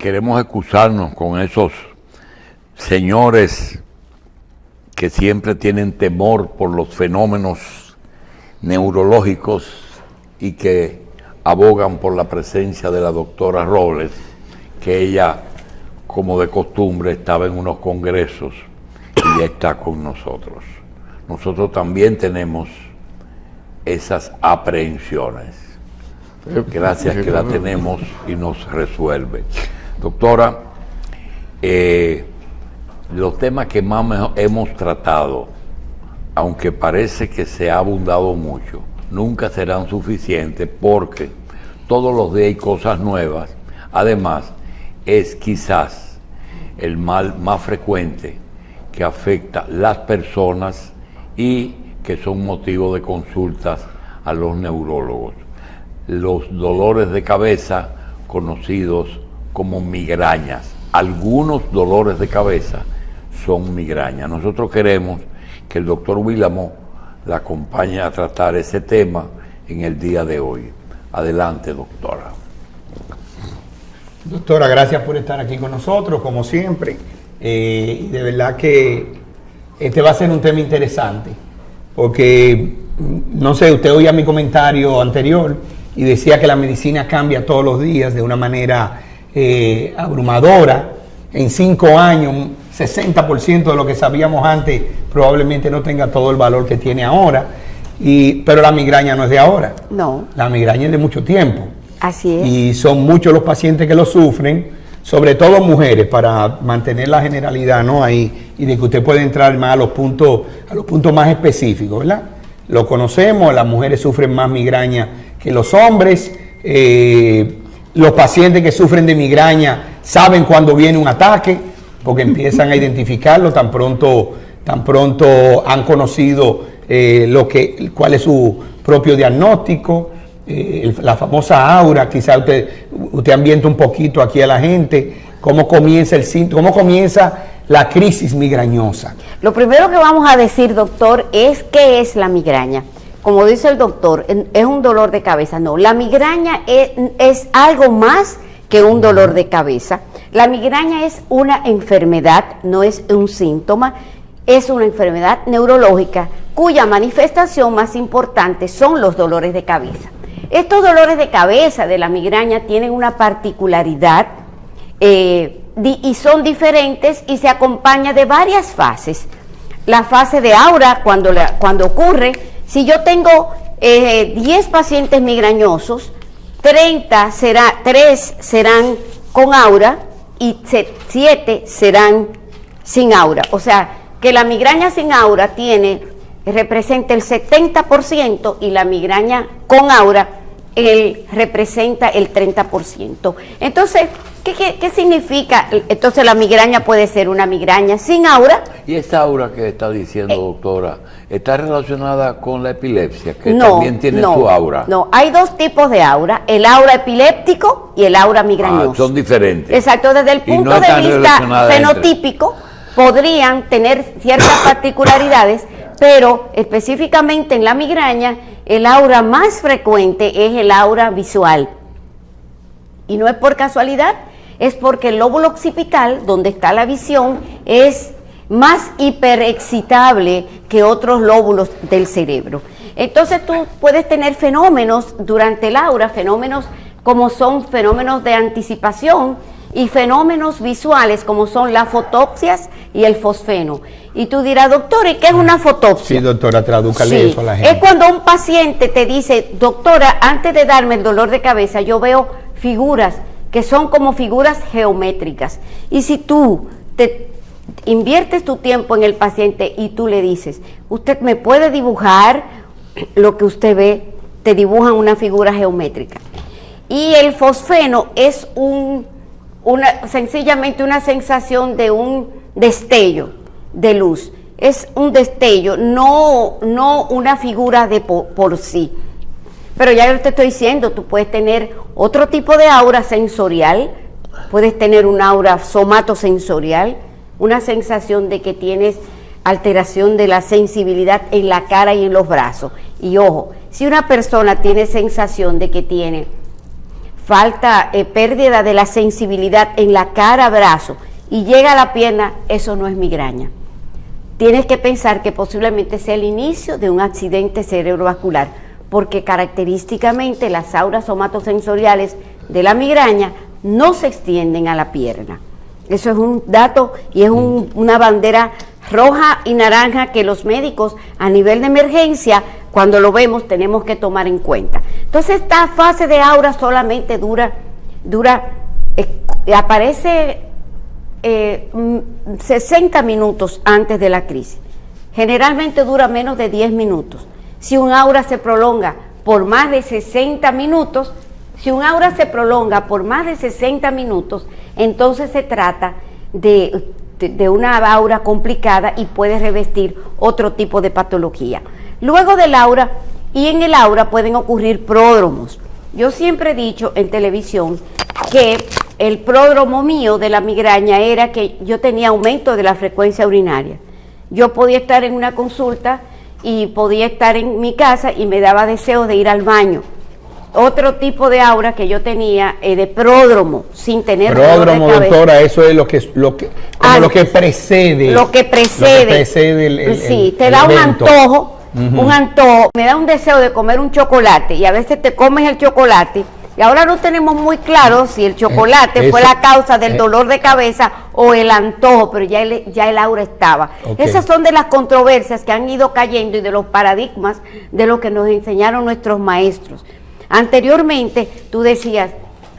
queremos excusarnos con esos señores que siempre tienen temor por los fenómenos neurológicos y que abogan por la presencia de la doctora Robles, que ella, como de costumbre, estaba en unos congresos y ya está con nosotros. Nosotros también tenemos esas aprehensiones. Gracias que la tenemos y nos resuelve. Doctora, los temas que más hemos tratado, aunque parece que se ha abundado mucho, nunca serán suficientes porque todos los días hay cosas nuevas. Además, es quizás el mal más frecuente que afecta a las personas y que son motivo de consultas a los neurólogos. Los dolores de cabeza, conocidos como migrañas. Algunos dolores de cabeza son migrañas. Nosotros queremos que el doctor Willamo la acompañe a tratar ese tema en el día de hoy. Adelante, doctora. Doctora, gracias por estar aquí con nosotros, como siempre. Y de verdad que este va a ser un tema interesante, porque, no sé, usted oía mi comentario anterior y decía que la medicina cambia todos los días de una manera abrumadora. En 5 años, 60% de lo que sabíamos antes probablemente no tenga todo el valor que tiene ahora. Pero la migraña no es de ahora. No. La migraña es de mucho tiempo. Así es. Y son muchos los pacientes que lo sufren, sobre todo mujeres, para mantener la generalidad, ¿no? Ahí, y de que usted puede entrar más a los puntos más específicos, ¿verdad? Lo conocemos, las mujeres sufren más migraña que los hombres. Los pacientes que sufren de migraña saben cuando viene un ataque, porque empiezan a identificarlo tan pronto han conocido cuál es su propio diagnóstico. La famosa aura, quizá usted ambienta un poquito aquí a la gente, cómo comienza el síntoma, cómo comienza la crisis migrañosa. Lo primero que vamos a decir, doctor, es qué es la migraña. Como dice el doctor, es un dolor de cabeza. No, la migraña es algo más que un dolor de cabeza. La migraña es una enfermedad, no es un síntoma, es una enfermedad neurológica cuya manifestación más importante son los dolores de cabeza. Estos dolores de cabeza de la migraña tienen una particularidad y son diferentes y se acompaña de varias fases. La fase de aura, cuando ocurre, si yo tengo 10 pacientes migrañosos, 3 serán con aura y 7 serán sin aura. O sea, que la migraña sin aura representa el 70% y la migraña con aura representa el 30%. Entonces, ¿qué significa? Entonces la migraña puede ser una migraña sin aura. ¿Y esa aura que está diciendo, doctora, está relacionada con la epilepsia, que también tiene su aura? No, hay dos tipos de aura, el aura epiléptico y el aura migrañoso. Son diferentes. Exacto, desde el punto de vista fenotípico podrían tener ciertas particularidades, pero específicamente en la migraña, el aura más frecuente es el aura visual. Y no es por casualidad, es porque el lóbulo occipital, donde está la visión, es más hiperexcitable que otros lóbulos del cerebro. Entonces tú puedes tener fenómenos durante el aura, fenómenos como son fenómenos de anticipación y fenómenos visuales como son las fotopsias y el fosfeno. Y tú dirás, doctora, ¿y qué es una fotopsia? Sí, doctora, tradúcale eso a la gente. Es cuando un paciente te dice, doctora, antes de darme el dolor de cabeza, yo veo figuras que son como figuras geométricas. Y si tú te inviertes tu tiempo en el paciente y tú le dices, usted me puede dibujar lo que usted ve, te dibujan una figura geométrica. Y el fosfeno es sencillamente una sensación de un destello de luz. Es un destello, no una figura por sí. Pero ya yo te estoy diciendo, tú puedes tener otro tipo de aura sensorial, puedes tener un aura somatosensorial, una sensación de que tienes alteración de la sensibilidad en la cara y en los brazos. Y ojo, si una persona tiene sensación de que tiene falta pérdida de la sensibilidad en la cara, brazo, y llega a la pierna, eso no es migraña. Tienes que pensar que posiblemente sea el inicio de un accidente cerebrovascular, porque característicamente las auras somatosensoriales de la migraña no se extienden a la pierna. Eso es un dato y es una bandera roja y naranja que los médicos a nivel de emergencia, cuando lo vemos, tenemos que tomar en cuenta. Entonces esta fase de aura solamente aparece 60 minutos antes de la crisis. Generalmente dura menos de 10 minutos. Si un aura se prolonga por más de 60 minutos, entonces se trata de una aura complicada y puede revestir otro tipo de patología. Luego del aura, y en el aura pueden ocurrir pródromos. Yo siempre he dicho en televisión que el pródromo mío de la migraña era que yo tenía aumento de la frecuencia urinaria. Yo podía estar en una consulta y podía estar en mi casa y me daba deseo de ir al baño. Otro tipo de aura que yo tenía de pródromo, sin tener pródromo, doctora, eso es lo que precede. Sí, te da un antojo, me da un deseo de comer un chocolate y a veces te comes el chocolate y ahora no tenemos muy claro si el chocolate fue la causa del dolor de cabeza o el antojo, pero ya el aura estaba. Okay. Esas son de las controversias que han ido cayendo y de los paradigmas de lo que nos enseñaron nuestros maestros. Anteriormente tú decías,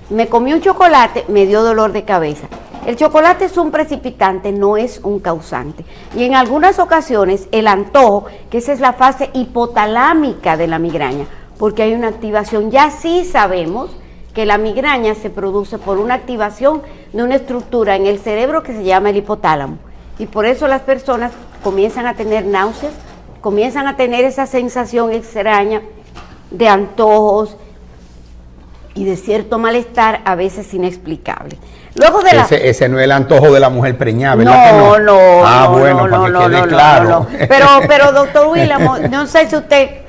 me comí un chocolate, me dio dolor de cabeza. El chocolate es un precipitante, no es un causante. Y en algunas ocasiones el antojo, que esa es la fase hipotalámica de la migraña, porque hay una activación, ya sí sabemos que la migraña se produce por una activación de una estructura en el cerebro que se llama el hipotálamo. Y por eso las personas comienzan a tener náuseas, comienzan a tener esa sensación extraña de antojos y de cierto malestar, a veces inexplicable. Luego de ese no es el antojo de la mujer preñada, ¿verdad? No. Pero doctor William, no sé si usted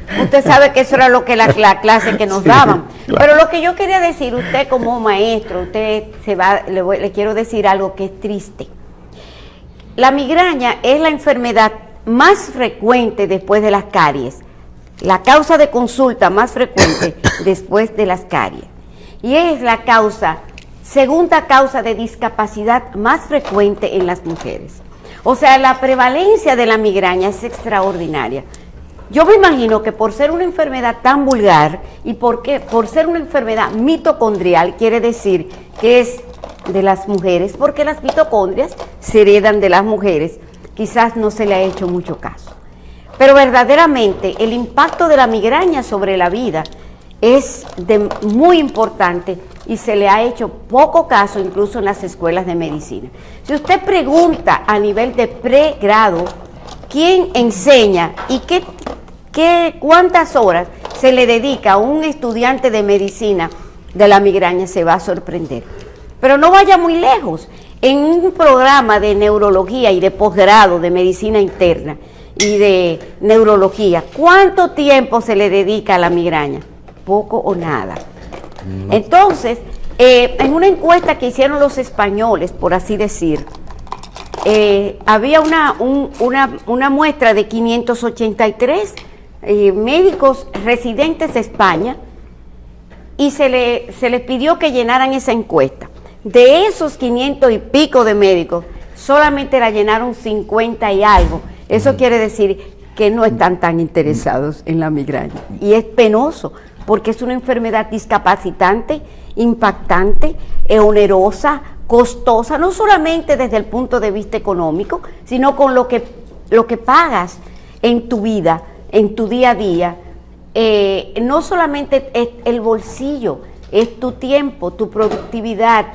sabe que eso era lo que la clase que nos daban. Claro. Pero lo que yo quería decir, usted como maestro, le quiero decir algo que es triste. La migraña es la enfermedad más frecuente después de las caries. La causa de consulta más frecuente después de las caries. Y es la segunda causa de discapacidad más frecuente en las mujeres. O sea, la prevalencia de la migraña es extraordinaria. Yo me imagino que por ser una enfermedad tan vulgar y por ser una enfermedad mitocondrial, quiere decir que es de las mujeres, porque las mitocondrias se heredan de las mujeres, quizás no se le ha hecho mucho caso. Pero verdaderamente el impacto de la migraña sobre la vida es muy importante y se le ha hecho poco caso incluso en las escuelas de medicina. Si usted pregunta a nivel de pregrado quién enseña y cuántas horas se le dedica a un estudiante de medicina de la migraña, se va a sorprender. Pero no vaya muy lejos. En un programa de neurología y de posgrado de medicina interna y de neurología, ¿cuánto tiempo se le dedica a la migraña? Poco o nada. Entonces, en una encuesta que hicieron los españoles, por así decir, había una muestra de 583 médicos residentes de España y se les pidió que llenaran esa encuesta. De esos 500 y pico de médicos, solamente la llenaron 50 y algo. Eso quiere decir que no están tan interesados en la migraña. Y es penoso, porque es una enfermedad discapacitante, impactante, onerosa, costosa, no solamente desde el punto de vista económico, sino con lo que pagas en tu vida, en tu día a día. No solamente es el bolsillo, es tu tiempo, tu productividad,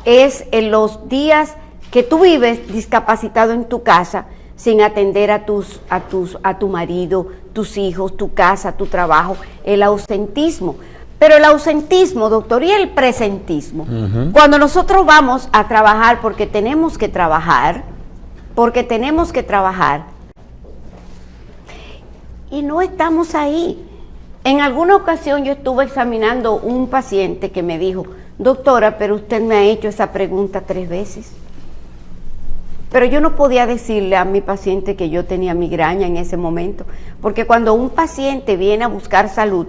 es en los días que tú vives discapacitado en tu casa, sin atender a tu marido, tus hijos, tu casa, tu trabajo, el ausentismo. Pero el ausentismo, doctor, y el presentismo, cuando nosotros vamos a trabajar porque tenemos que trabajar, y no estamos ahí, En alguna ocasión yo estuve examinando un paciente que me dijo, doctora, pero usted me ha hecho esa pregunta 3 veces. Pero yo no podía decirle a mi paciente que yo tenía migraña en ese momento, porque cuando un paciente viene a buscar salud,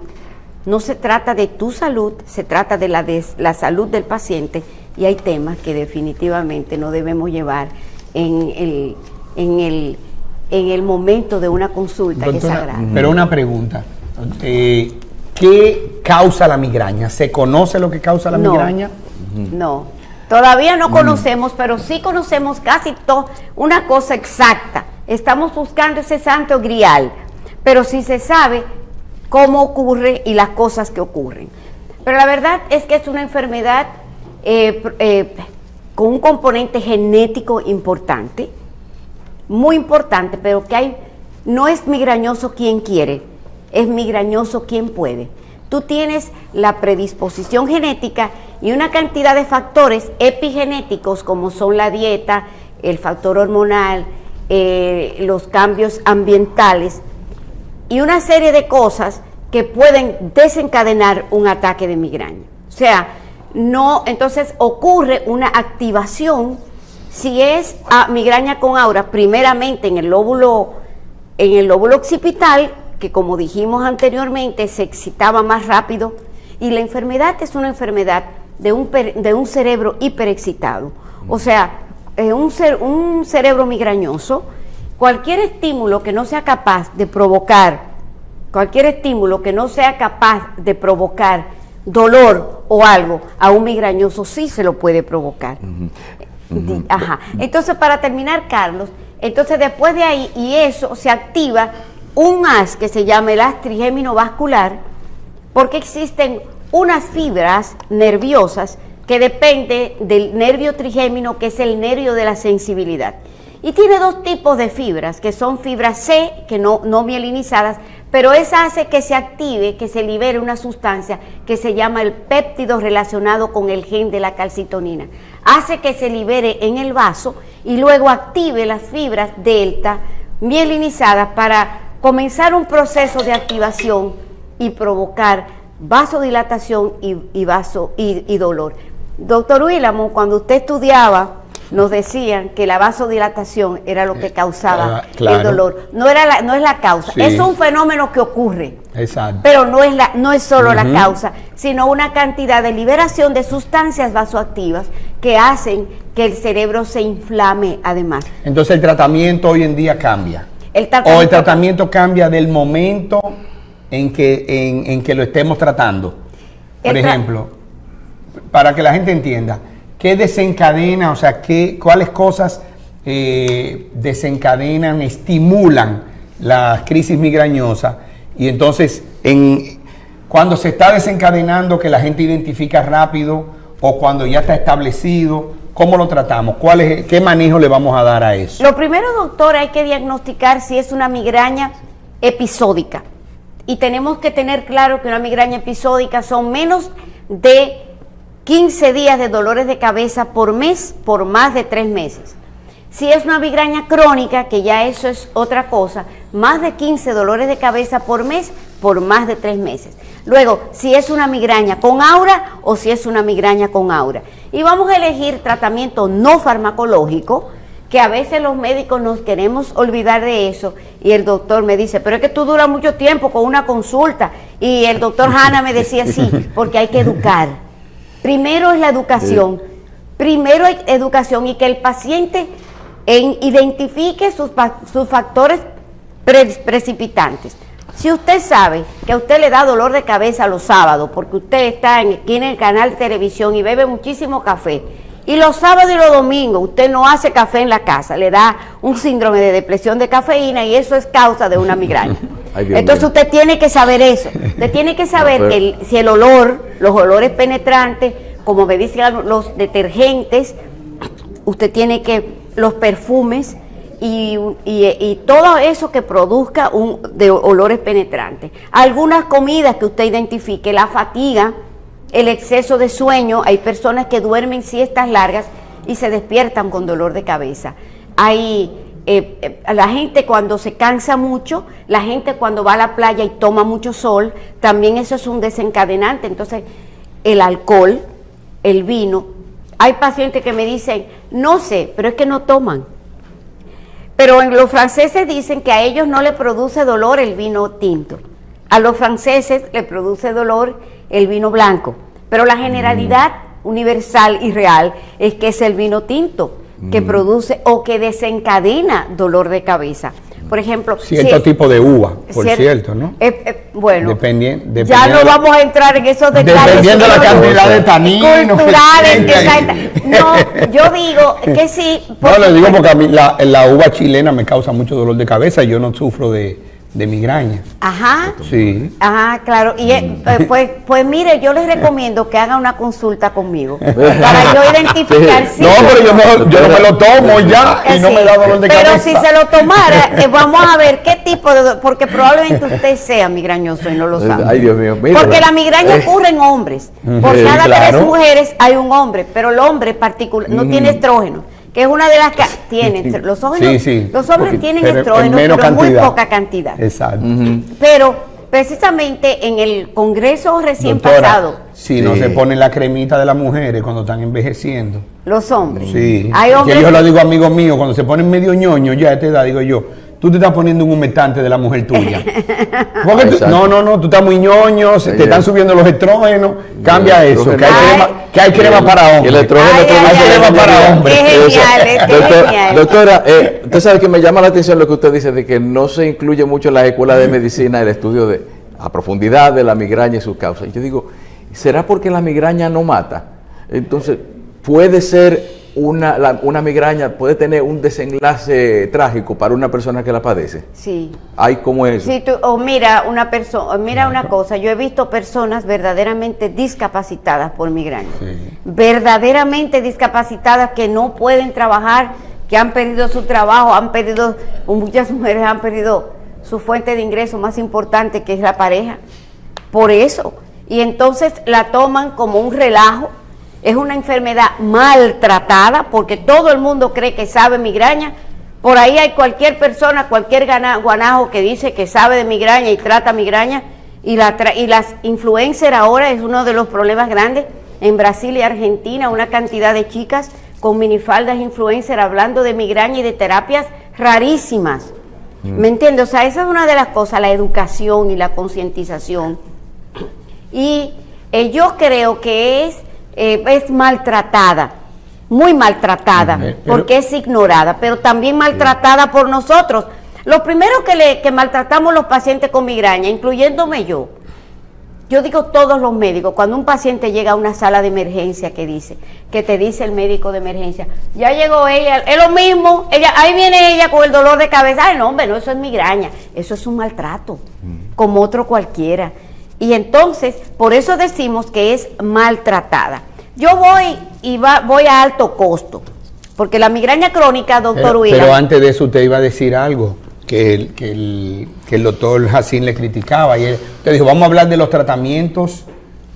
no se trata de tu salud, se trata de la salud del paciente, y hay temas que definitivamente no debemos llevar en el momento de una consulta. Doctora, que es sagrada. Pero una pregunta, ¿qué causa la migraña? ¿Se conoce lo que causa la migraña? No, todavía no conocemos, pero sí conocemos casi una cosa exacta. Estamos buscando ese santo grial, pero sí se sabe cómo ocurre y las cosas que ocurren. Pero la verdad es que es una enfermedad con un componente genético importante, muy importante, pero que no es migrañoso quien quiere, es migrañoso quien puede. Tú tienes la predisposición genética y una cantidad de factores epigenéticos como son la dieta, el factor hormonal, los cambios ambientales y una serie de cosas que pueden desencadenar un ataque de migraña. O sea, entonces ocurre una activación. Si es migraña con aura, primeramente en el lóbulo occipital, que como dijimos anteriormente, se excitaba más rápido, y la enfermedad es una enfermedad de un cerebro hiperexcitado. O sea, un cerebro migrañoso, cualquier estímulo que no sea capaz de provocar dolor o algo, a un migrañoso sí se lo puede provocar. Ajá. Entonces, para terminar, Carlos, entonces después de ahí, y eso se activa un haz que se llama el haz trigémino vascular, porque existen unas fibras nerviosas que dependen del nervio trigémino, que es el nervio de la sensibilidad. Y tiene 2 tipos de fibras, que son fibras C, que no mielinizadas, pero esa hace que se active, que se libere una sustancia que se llama el péptido relacionado con el gen de la calcitonina. Hace que se libere en el vaso y luego active las fibras delta mielinizadas para comenzar un proceso de activación y provocar vasodilatación y dolor. Doctor Willamo, cuando usted estudiaba, nos decían que la vasodilatación era lo que causaba el dolor. No es la causa. Sí. Es un fenómeno que ocurre. Exacto. Pero no es solo la causa, sino una cantidad de liberación de sustancias vasoactivas que hacen que el cerebro se inflame además. Entonces el tratamiento hoy en día cambia. El tratamiento cambia del momento en que lo estemos tratando. Por ejemplo, para que la gente entienda, ¿qué desencadena, o sea, cuáles cosas desencadenan, estimulan la crisis migrañosa? Y entonces, cuando se está desencadenando, que la gente identifica rápido, o cuando ya está establecido, ¿cómo lo tratamos? ¿Qué manejo le vamos a dar a eso? Lo primero, doctor, hay que diagnosticar si es una migraña episódica. Y tenemos que tener claro que una migraña episódica son menos de 15 días de dolores de cabeza por mes, por más de 3 meses. Si es una migraña crónica, que ya eso es otra cosa, más de 15 dolores de cabeza por mes, por más de 3 meses. Luego, si es una migraña con aura o si es una migraña con aura. Y vamos a elegir tratamiento no farmacológico, que a veces los médicos nos queremos olvidar de eso, y el doctor me dice, pero es que tú duras mucho tiempo con una consulta, y el doctor Hanna me decía, sí, porque hay que educar. Primero es la educación, y que el paciente identifique sus factores precipitantes. Si usted sabe que a usted le da dolor de cabeza los sábados, porque usted está aquí en el canal de televisión y bebe muchísimo café, y los sábados y los domingos usted no hace café en la casa, le da un síndrome de depresión de cafeína, y eso es causa de una migraña. Entonces usted tiene que saber eso. Usted tiene que saber que si el olor, los olores penetrantes, como me dicen los detergentes, usted tiene que, los perfumes y todo eso que produzca de olores penetrantes. Algunas comidas que usted identifique, la fatiga, el exceso de sueño. Hay personas que duermen siestas largas y se despiertan con dolor de cabeza. Hay la gente cuando se cansa mucho, la gente cuando va a la playa y toma mucho sol, también eso es un desencadenante. Entonces, el alcohol, el vino, hay pacientes que me dicen, no sé, pero es que no toman. Pero los franceses dicen que a ellos no les produce dolor el vino tinto. A los franceses les produce dolor el vino blanco. Pero la generalidad universal y real es que es el vino tinto que produce o que desencadena dolor de cabeza. Por ejemplo, cierto tipo de uva, por cierto, ¿no? Bueno, dependiendo ya no vamos a entrar en esos detalles. Dependiendo de la cantidad de taninos culturales, no, yo digo que sí. No, le digo porque a mí la uva chilena me causa mucho dolor de cabeza y yo no sufro de migraña. Ajá. Sí. Ajá, claro. Y pues mire, yo les recomiendo que hagan una consulta conmigo para yo identificar. Sí. No, pero yo no me lo tomo ya y no me da dolor de cabeza. Pero si se lo tomara, vamos a ver qué tipo de... Porque probablemente usted sea migrañoso y no lo sabe. Ay, Dios mío. Mira, porque la migraña ocurre en hombres. Por cada 3 mujeres hay un hombre, pero el hombre particular no tiene estrógeno, que es una de las que tienen. Los hombres tienen estrógeno, pero en muy poca cantidad. Exacto. Pero precisamente en el congreso recién pasado. Si no se ponen la cremita de las mujeres cuando están envejeciendo. Los hombres. Sí. Hay hombres. Yo lo digo a amigos míos, cuando se ponen medio ñoño ya a esta edad, digo yo, tú te estás poniendo un humectante de la mujer tuya. Porque tú estás muy ñoño, te están subiendo los estrógenos, cambia eso, que hay crema para hombres. El estrógeno hay crema para hombres. Es genial. Doctora, usted sabe que me llama la atención lo que usted dice de que no se incluye mucho en la escuela de medicina el estudio a profundidad de la migraña y sus causas. Yo digo, ¿será porque la migraña no mata? Entonces, puede ser una migraña, puede tener un desenlace trágico para una persona que la padece. Sí. Ay, ¿cómo es eso? Sí, mira una cosa, yo he visto personas verdaderamente discapacitadas por migraña. Sí. Verdaderamente discapacitadas que no pueden trabajar, que han perdido su trabajo, muchas mujeres han perdido su fuente de ingreso más importante, que es la pareja. Por eso. Y entonces la toman como un relajo. Es una enfermedad maltratada porque todo el mundo cree que sabe migraña. Por ahí hay cualquier persona, cualquier guanajo que dice que sabe de migraña y trata migraña. Y las influencers ahora es uno de los problemas grandes. En Brasil y Argentina, una cantidad de chicas con minifaldas influencer hablando de migraña y de terapias rarísimas. ¿Me entiendes? O sea, esa es una de las cosas, la educación y la concientización. Y yo creo que es maltratada, muy maltratada, porque es ignorada, pero también maltratada por nosotros. Lo primero que maltratamos los pacientes con migraña, incluyéndome yo digo todos los médicos, cuando un paciente llega a una sala de emergencia, que te dice el médico de emergencia, ya llegó ella, es lo mismo, ahí viene ella con el dolor de cabeza. Ay, no, hombre, no, eso es migraña, eso es un maltrato, como otro cualquiera. Y entonces, por eso decimos que es maltratada. Yo voy a alto costo, porque la migraña crónica, doctor Huila. Pero antes de eso usted iba a decir algo, que el doctor Jacín le criticaba, y usted dijo, vamos a hablar de los tratamientos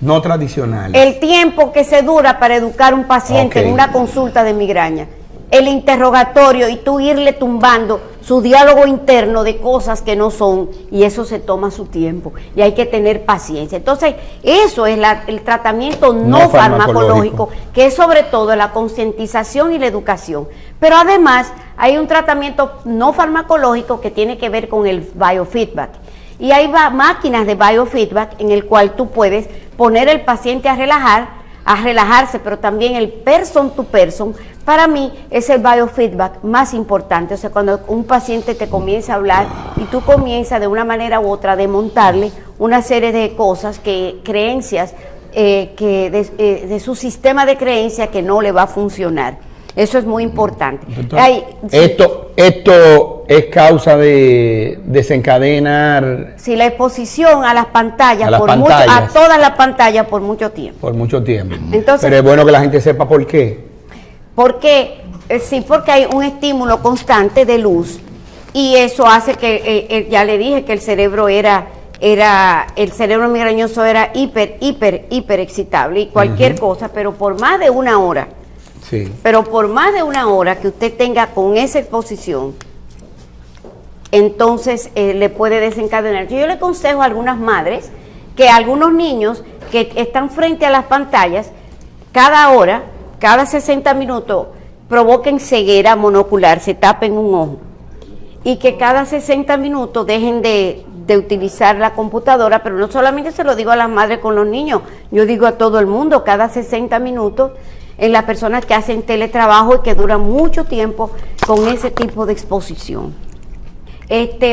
no tradicionales. El tiempo que se dura para educar a un paciente en una consulta de migraña. El interrogatorio y tú irle tumbando su diálogo interno de cosas que no son, y eso se toma su tiempo y hay que tener paciencia. Entonces, eso es el tratamiento no farmacológico, que es sobre todo la concientización y la educación. Pero además hay un tratamiento no farmacológico que tiene que ver con el biofeedback. Y hay máquinas de biofeedback en el cual tú puedes poner al paciente a relajarse, pero también el person to person, para mí es el biofeedback más importante. O sea, cuando un paciente te comienza a hablar y tú comienzas de una manera u otra a desmontarle una serie de cosas, creencias, de su sistema de creencias que no le va a funcionar. Eso es muy importante. Esto es causa de desencadenar. Sí, la exposición a las pantallas, a todas las pantallas por mucho tiempo. Por mucho tiempo. Entonces, pero es bueno que la gente sepa por qué. Porque hay un estímulo constante de luz y eso hace que, ya le dije que el cerebro el cerebro migrañoso era hiper excitable y cualquier cosa, pero por más de una hora. Sí. Pero por más de una hora que usted tenga con esa exposición, entonces le puede desencadenar. Yo le aconsejo a algunas madres que algunos niños que están frente a las pantallas, cada hora, cada 60 minutos, provoquen ceguera monocular, se tapen un ojo, y que cada 60 minutos dejen de utilizar la computadora, pero no solamente se lo digo a las madres con los niños, yo digo a todo el mundo, cada 60 minutos, en las personas que hacen teletrabajo y que duran mucho tiempo con ese tipo de exposición.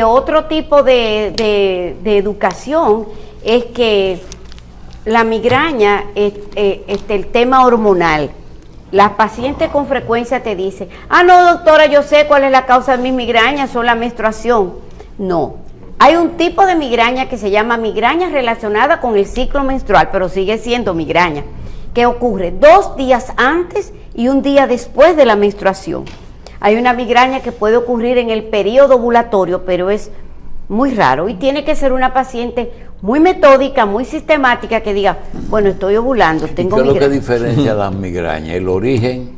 Otro tipo de educación es que la migraña, el tema hormonal. Las pacientes con frecuencia te dicen, no doctora, yo sé cuál es la causa de mis migrañas, son la menstruación. No, hay un tipo de migraña que se llama migraña relacionada con el ciclo menstrual, pero sigue siendo migraña, que ocurre 2 días antes y 1 día después de la menstruación. Hay una migraña que puede ocurrir en el periodo ovulatorio, pero es muy raro y tiene que ser una paciente muy metódica, muy sistemática, que diga, bueno, estoy ovulando, tengo migraña. ¿Qué es lo que diferencia las migrañas? ¿El origen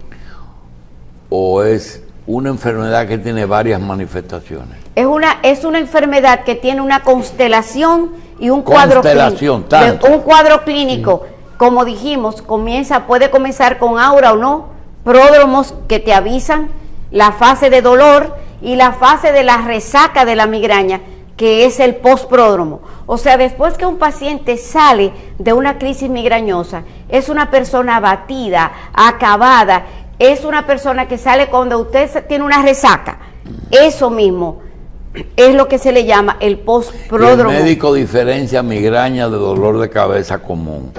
o es una enfermedad que tiene varias manifestaciones? Es una enfermedad que tiene una constelación y un cuadro clínico. Un cuadro clínico, como dijimos, puede comenzar con aura o no, pródromos que te avisan, la fase de dolor y la fase de la resaca de la migraña, que es el postpródromo. O sea, después que un paciente sale de una crisis migrañosa, es una persona abatida, acabada, es una persona que sale cuando usted tiene una resaca. Eso mismo es lo que se le llama el postpródromo. El médico diferencia migraña de dolor de cabeza común,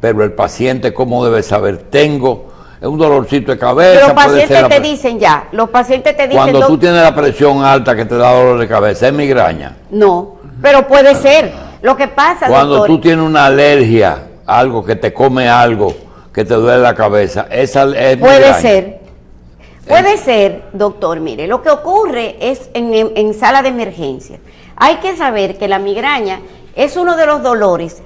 pero el paciente, ¿cómo debe saber? Es un dolorcito de cabeza. Los pacientes te dicen ya, los pacientes te dicen... Cuando tú tienes la presión alta que te da dolor de cabeza, ¿es migraña? No, pero puede ser. Lo que pasa, cuando doctor, tú tienes una alergia, algo que te come algo, que te duele la cabeza, esa es migraña. Puede ser, doctor, mire, lo que ocurre es en sala de emergencia. Hay que saber que la migraña es uno de los dolores.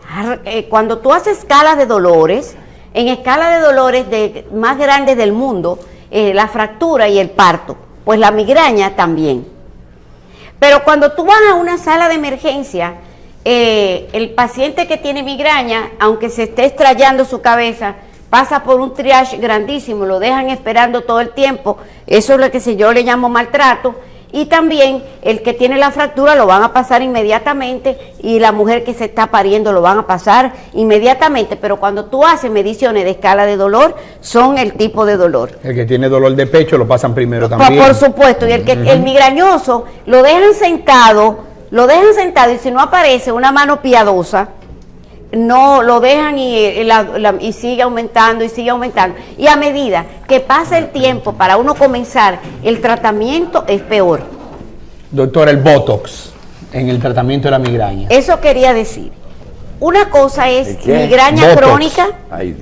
Cuando tú haces escalas de dolores, en escala de dolores más grandes del mundo, la fractura y el parto, pues la migraña también. Pero cuando tú vas a una sala de emergencia, el paciente que tiene migraña, aunque se esté estrellando su cabeza, pasa por un triage grandísimo, lo dejan esperando todo el tiempo, eso es lo que yo le llamo maltrato. Y también el que tiene la fractura lo van a pasar inmediatamente y la mujer que se está pariendo lo van a pasar inmediatamente, pero cuando tú haces mediciones de escala de dolor, son el tipo de dolor. El que tiene dolor de pecho lo pasan primero también. Por supuesto, y el migrañoso lo dejan sentado y si no aparece una mano piadosa, no lo dejan y sigue aumentando y sigue aumentando. Y a medida que pasa el tiempo para uno comenzar el tratamiento es peor. Doctora, el Botox en el tratamiento de la migraña. Eso quería decir. Una cosa es migraña Botox crónica,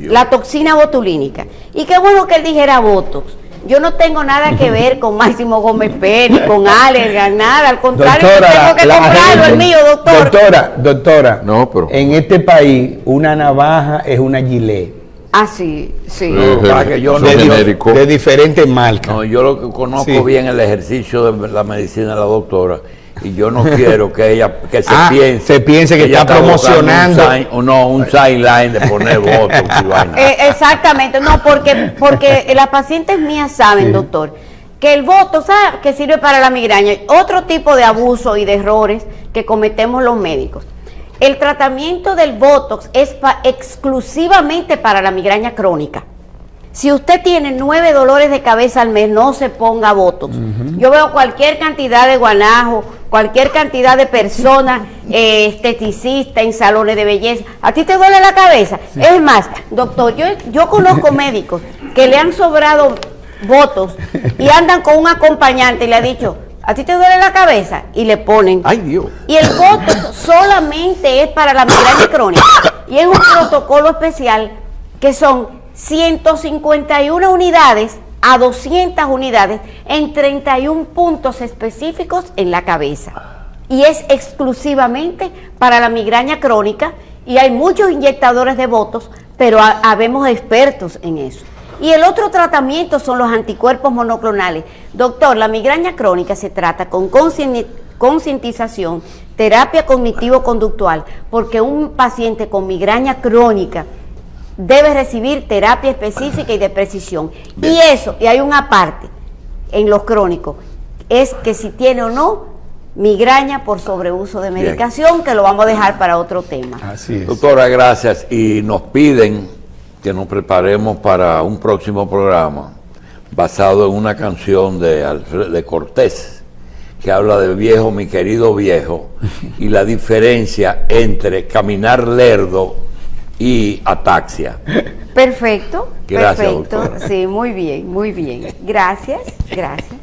la toxina botulínica. Y qué bueno que él dijera Botox. Yo no tengo nada que ver con Máximo Gómez Pérez, con Allergan, nada, al contrario, doctora, tengo que comprarlo el mío, doctor. Doctora, no, pero en este país una navaja es una Gillette. Ah, sí. Que yo de diferentes marcas. No, yo lo que conozco bien el ejercicio de la medicina de la doctora, y yo no quiero que se piense que está promocionando un sideline de poner votos y vaina. Exactamente, no, porque las pacientes mías saben, doctor, que el voto, ¿sabe?, que sirve para la migraña. Otro tipo de abuso y de errores que cometemos los médicos. El tratamiento del Botox es exclusivamente para la migraña crónica. Si usted tiene 9 dolores de cabeza al mes, no se ponga Botox. Yo veo cualquier cantidad de guanajo, cualquier cantidad de personas esteticistas en salones de belleza. ¿A ti te duele la cabeza? Sí. Es más, doctor, yo conozco médicos que le han sobrado Botox y andan con un acompañante y le ha dicho, ¿a ti te duele la cabeza? Y le ponen. ¡Ay, Dios! Y el Botox solamente es para la migraña crónica. Y es un protocolo especial que son 151 unidades a 200 unidades en 31 puntos específicos en la cabeza. Y es exclusivamente para la migraña crónica y hay muchos inyectadores de Botox, pero habemos expertos en eso. Y el otro tratamiento son los anticuerpos monoclonales. Doctor, la migraña crónica se trata con concientización, terapia cognitivo-conductual, porque un paciente con migraña crónica debe recibir terapia específica y de precisión. Bien. Y hay una parte en los crónicos, es que si tiene o no migraña por sobreuso de medicación, que lo vamos a dejar para otro tema. Así es. Doctora, gracias. Y nos piden que nos preparemos para un próximo programa basado en una canción de Cortés, que habla de viejo, mi querido viejo, y la diferencia entre caminar lerdo y ataxia. Perfecto, Gracias, perfecto. doctora. Sí, muy bien, muy bien. Gracias, gracias.